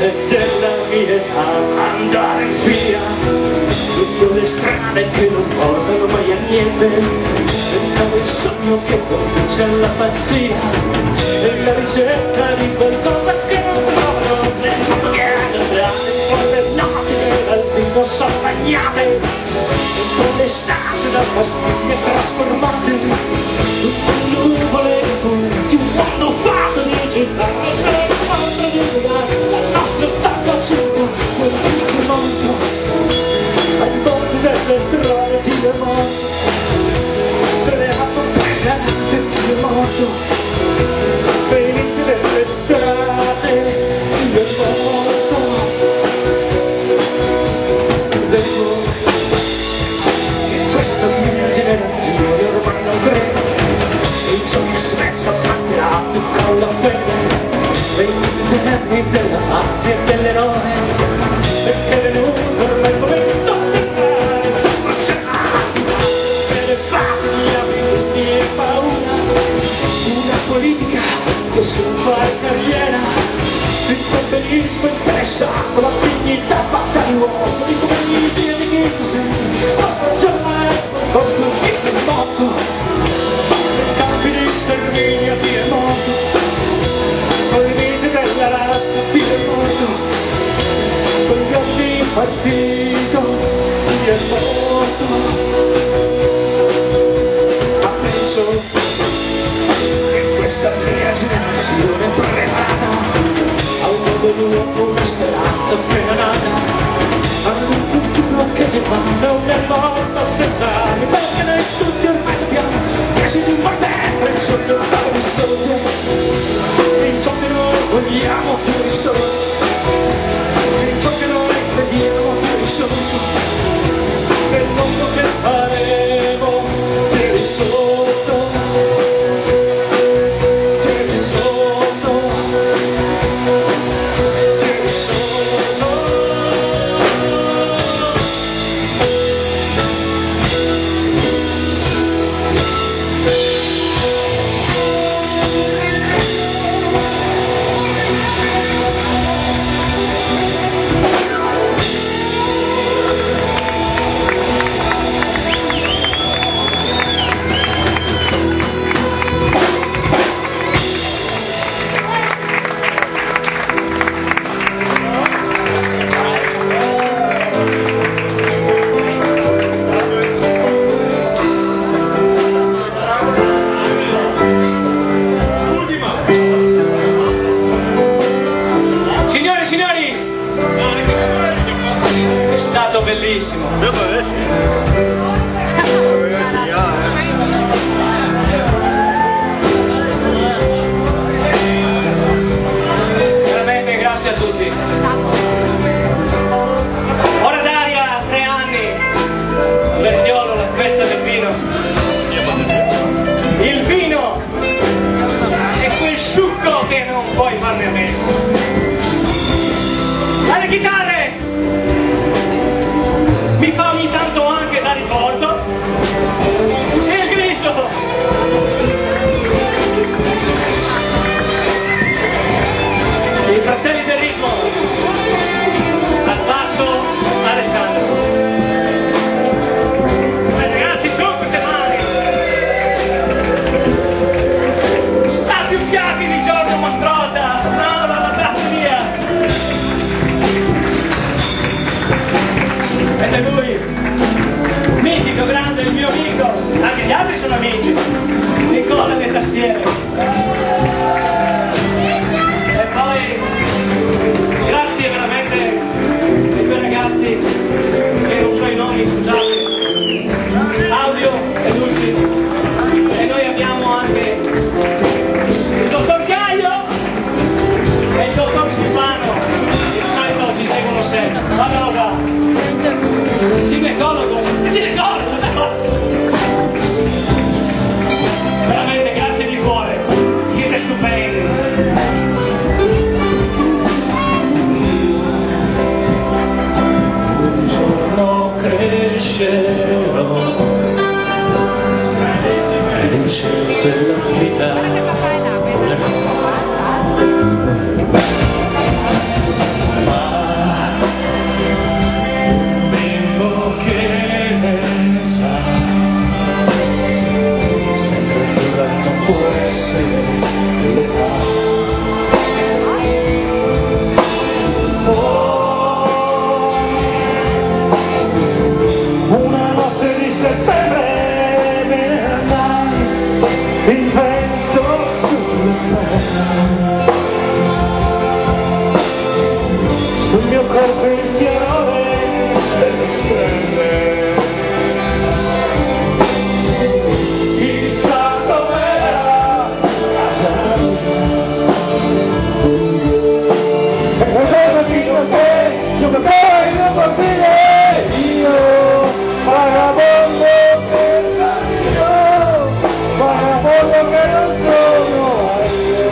gente della mia età andare via lungo le strade che non portano mai a niente, tentavo il sogno che conduce alla pazzia e la ricerca di qualcosa che non trovo nel le notti dal vino sorbagnate, con le stanze da pastiglie trasformate, tutte nuvole di un mondo fatto di città, sei fatto di guardare la nostra stampa città, quel più mondo, ai bordi delle strade di morto, creato presente di morto, per i limiti delle strade di morto. Questa mia generazione ormai non crede in ciò che spesso fanno con la fede, e interni della parte e dell'eroe, perché è venuto ormai il momento di dare per le famiglie, abitudini e paura, una politica che solo fa carriera, il femminismo interessato, la dignità fatta di uomo, di comunismo e di chi sei, giornale con tutti il mondo, i campi di sterminio ti è morto, con i limiti della razza ti è morto, con gli occhi in partito ti è morto, ma penso che questa mia generazione prelevata l'uomo una speranza appena nata, hanno un futuro che ci fa, non è morto senza anni, perché noi tutti ormai sappiamo che si non va bene il sogno che risorge, in ciò che noi vogliamo più risorge, in ciò che noi vediamo più risorge, nel mondo che faremo più risorto. Bellissimo. Veramente grazie a tutti. Ora Daria, 3 anni, Vertiolo, la festa del vino. Il vino è quel succo che non puoi farne a meno. Alle chitarre mi fa ogni tanto anche da ricordo, e il griso i fratelli del ritmo, al basso Alessandro. Ragazzi, su queste mani, sta più piatti di Giorgio Mastrotta, no, dalla batteria. Ed è lui, mitico, grande, il mio amico, anche gli altri sono amici, Nicola delle tastiere. E poi grazie veramente ai due ragazzi che non so i nomi, scusate, Claudio e Lucy. E noi abbiamo anche il dottor Caio e il dottor Silvano, di solito ci seguono sempre. Guardalo qua. Ginecologo, veramente grazie di cuore, siete stupendi. Un giorno crescerò e nel cielo della vita volerò. il vento sulle pelle, sul mio corpo il chiarore delle stelle. Chissà dov'era casa mia, e guardando fino a te, giocatore in un bambino, io vagabondo che sono io, vagabondo che non sono io,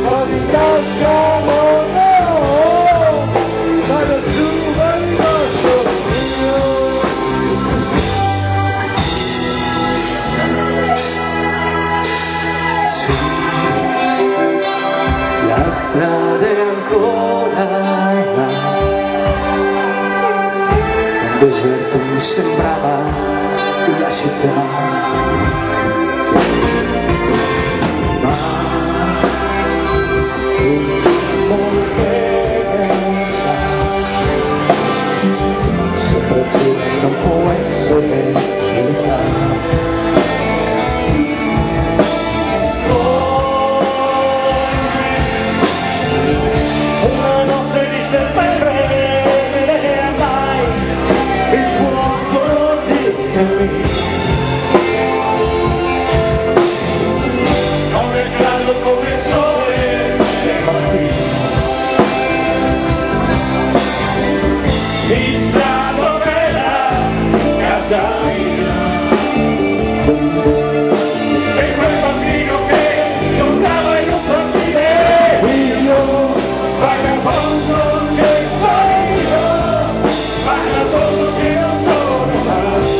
ho di tasca non ne ho, vado su e rimasto io. Sì, la strada è ancora là. Un deserto mi sembrava la città, ma un amore che sa, soprattutto non può essere verità. Una notte di settembre come caldo come il sole del mattino, chissà dov'è la casa mia, e quel bambino che giocava in un cortile, io vagabondo che sono io, vagabondo che non sono mai.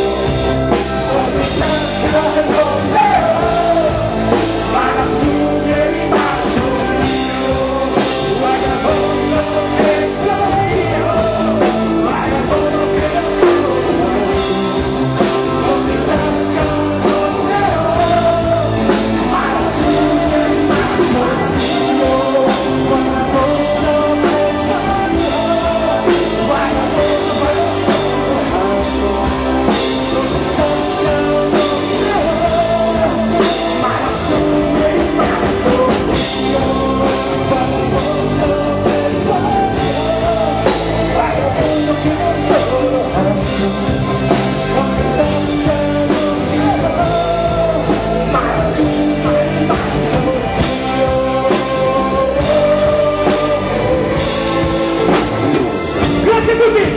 Grazie a tutti!